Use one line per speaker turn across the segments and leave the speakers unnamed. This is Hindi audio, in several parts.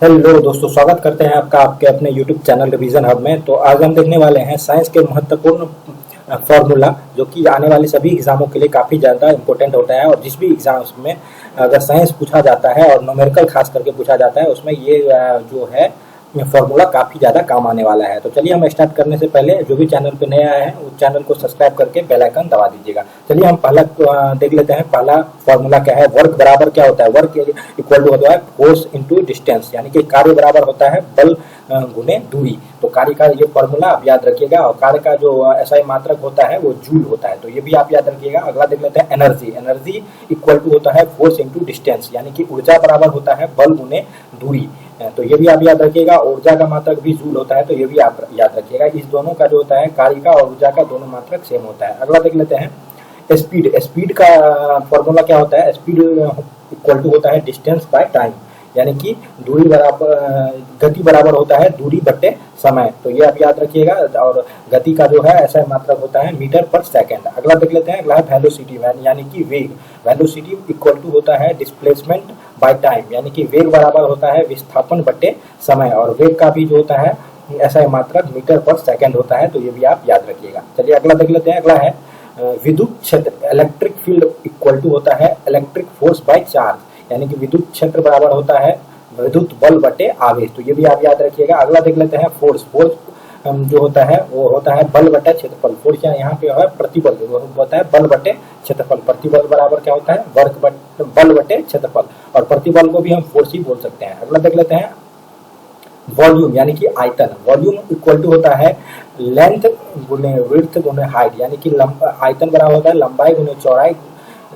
हेलो दोस्तों, स्वागत करते हैं आपका आपके अपने यूट्यूब चैनल रिवीजन हब में। तो आज हम देखने वाले हैं साइंस के महत्वपूर्ण फॉर्मूला, जो कि आने वाले सभी एग्जामों के लिए काफ़ी ज़्यादा इंपॉर्टेंट होता है। और जिस भी एग्जाम्स में अगर साइंस पूछा जाता है और न्यूमेरिकल खास करके पूछा जाता है, उसमें ये जो है फॉर्मूला काफ़ी ज़्यादा काम आने वाला है। तो चलिए, हम स्टार्ट करने से पहले जो भी चैनल पे नए आए हैं उस चैनल को सब्सक्राइब करके बेल आइकन दबा दीजिएगा। चलिए हम पहला देख लेते हैं। पहला फॉर्मूला क्या है। वर्क बराबर क्या होता है। वर्क इक्वल टू होता है फोर्स इनटू डिस्टेंस, यानी कि कार्य बराबर होता है बल गुने दूरी। तो कार्य का ये फॉर्मूला आप याद रखिएगा। और कार्य का जो एसआई मात्रक होता है वो जूल होता है, तो ये भी आप याद रखिएगा। अगला देख लेते हैं एनर्जी। एनर्जी इक्वल टू होता है फोर्स इनटू डिस्टेंस, यानी कि ऊर्जा बराबर होता है बल गुने दूरी। तो ये भी आप याद रखिएगा। ऊर्जा का मात्रक भी जूल होता है, तो ये भी आप याद रखिएगा। इस दोनों का जो होता है कार्य का और ऊर्जा का दोनों मात्रक सेम होता है। अगला देख लेते हैं स्पीड। स्पीड का फॉर्मूला क्या होता है। स्पीड इक्वल टू होता है डिस्टेंस बाय टाइम, यानी कि दूरी बराबर गति बराबर होता है दूरी बटे समय। तो ये आप याद रखिएगा। और गति का जो है ऐसा मात्रक होता है मीटर पर सेकंड। अगला देख लेते हैं। अगला है वेलोसिटी, यानी कि वेग। वेलोसिटी इक्वल टू होता है डिस्प्लेसमेंट बाय टाइम, यानी कि वेग बराबर होता है विस्थापन बटे समय। और वेग का भी जो होता है ऐसा मात्रक मीटर पर सेकंड होता है, तो ये भी आप याद रखिएगा। चलिए अगला देख लेते हैं। अगला है विद्युत क्षेत्र। इलेक्ट्रिक फील्ड इक्वल टू होता है इलेक्ट्रिक फोर्स बाय चार्ज, यानी कि विद्युत क्षेत्र बराबर होता है विद्युत बल बटे आवेश। तो ये भी आप याद रखिएगा। अगला देख लेते हैं फोर्स। फोर्स जो होता है वो होता है बल बटे क्षेत्रफल। फोर्स यहाँ पे है प्रतिबल, वो होता है बल बटे क्षेत्रफल। प्रतिबल बराबर क्या होता है वर्क बल बटे क्षेत्रफल, और प्रतिबल को भी हम फोर्स ही बोल सकते हैं। अगला देख लेते हैं वॉल्यूम, यानी कि आयतन। वॉल्यूम इक्वल टू होता है लेंथ गुने विड्थ गुने हाइट, यानी कि आयतन बराबर होता है लंबाई गुने चौड़ाई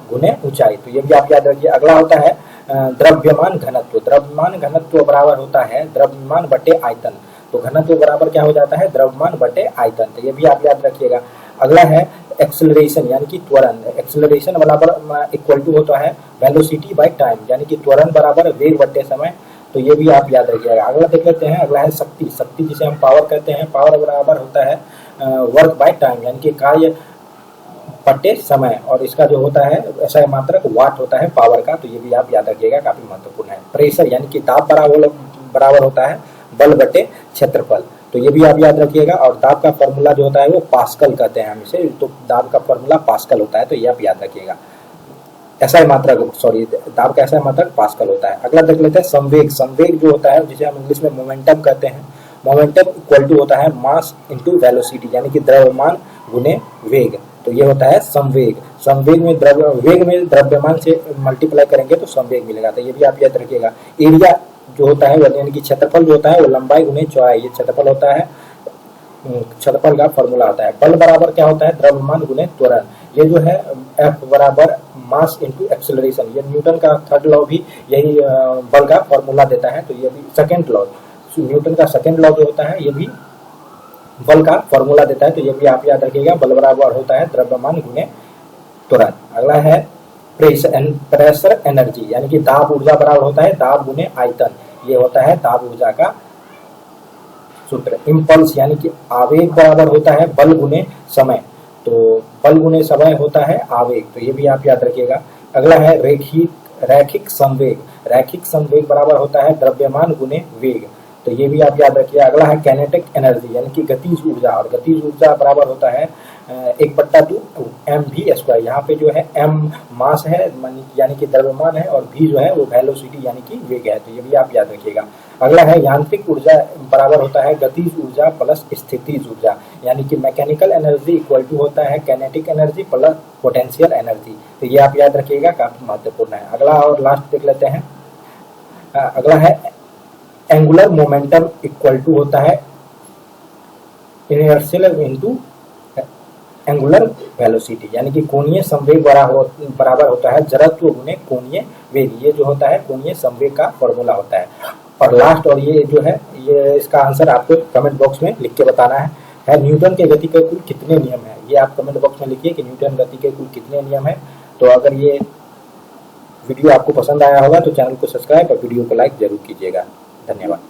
गुने ऊंचाई। तो ये भी आप याद रखिए। अगला होता है द्रव्यमान घनत्व। द्रव्यमान घनत्व बराबर होता है द्रव्यमान बटे आयतन। तो घनत्व बराबर क्या हो जाता है द्रव्यमान बटे आयतन। तो ये भी आप याद रखिएगा। अगला है एक्सेलरेशन, यानी कि त्वरण। एक्सेलरेशन बराबर इक्वल टू होता है वेलोसिटी बाय टाइम, यानी कि त्वरण बराबर वेग बटे समय। तो ये भी आप याद रखिएगा। अगला देख लेते हैं। अगला है शक्ति। शक्ति जिसे हम पावर कहते हैं। पावर बराबर होता है वर्क बाय टाइम, यानी कि कार्य बटे समय। और इसका जो होता है ऐसा मात्रक वाट होता है पावर का। तो ये भी आप याद रखिएगा, काफी महत्वपूर्ण है। प्रेशर, यानी कि दाब बराबर होता है बल बटे क्षेत्रफल। तो ये भी आप याद रखिएगा। और दाब का फॉर्मूला जो होता है वो पास्कल कहते हैं हम इसे। तो दाब का फॉर्मूला पास्कल होता है, तो ये आप याद रखिएगा। ऐसा मात्रक दाब का ऐसा मात्रक पास्कल होता है। अगला देख लेते हैं संवेग। संवेग जो होता है जिसे हम इंग्लिश में मोमेंटम कहते हैं। मोमेंटम इक्वल टू होता है मास इंटू वेलोसिटी, यानी कि द्रव्यमान गुने वेग। तो ये होता है संवेग। संवेग में वेग में द्रव्यमान से मल्टीप्लाई करेंगे तो संवेग मिलेगा। तो ये भी आप याद रखिएगा। एरिया जो होता है यानी कि क्षेत्रफल जो होता है वो लंबाई गुने चौड़ाई, ये क्षेत्रफल होता है। क्षेत्रफल का फॉर्मूला होता है। बल बराबर क्या होता है द्रव्यमान गुने त्वरण। ये जो है F बराबर मास इंटू एक्सेलरेशन। ये न्यूटन का थर्ड लॉ भी यही बल का फॉर्मूला देता है। तो ये भी सेकेंड लॉ, न्यूटन का सेकेंड लॉ जो होता है ये भी बल का फॉर्मूला देता है। तो ये भी आप याद रखिएगा। बल बराबर होता है द्रव्यमान गुने त्वरण। अगला है प्रेशर एनर्जी, यानी कि दाब ऊर्जा बराबर होता है दाब गुने आयतन। ये होता है दाब ऊर्जा का सूत्र। इम्पल्स, यानी कि आवेग बराबर होता है बल गुने समय। तो बल गुने समय होता है आवेग। तो ये भी आप याद रखिएगा। अगला है रैखिक संवेग। रैखिक संवेग बराबर होता है द्रव्यमान गुने वेग। तो ये भी आप याद रखिए। अगला है कैनेटिक एनर्जी, यानी कि गतिज ऊर्जा। और गतिज ऊर्जा बराबर होता है 1/2 mv²। यहाँ पे जो है m मास है, यानी कि द्रव्यमान है, और v जो है वो वेलोसिटी यानी कि वेग है। तो ये भी आप याद रखिएगा। अगला है यांत्रिक ऊर्जा बराबर होता है गतिज ऊर्जा प्लस स्थितिज ऊर्जा, यानी कि मैकेनिकल एनर्जी इक्वल टू होता है kinetic energy plus potential energy. तो ये आप याद रखिएगा, काफी महत्वपूर्ण है। अगला और लास्ट देख लेते हैं। अगला है एंगुलर मोमेंटम इक्वल टू होता है इनर्शियल इनटू एंगुलर वेलोसिटी, यानी कि कोणीय संवेग बराबर होता है जड़त्व गुने कोणीय वेग। ये जो होता है कोणीय संवेग का फॉर्मूला होता है। और लास्ट, और ये जो है ये इसका आंसर आपको कमेंट बॉक्स में लिख के बताना है न्यूटन के गति के कुल कितने नियम है। ये आप कमेंट बॉक्स में लिखिए कि न्यूटन गति के कुल कितने नियम है। तो अगर ये वीडियो आपको पसंद आया होगा तो चैनल को सब्सक्राइब और वीडियो को लाइक जरूर कीजिएगा। धन्यवाद।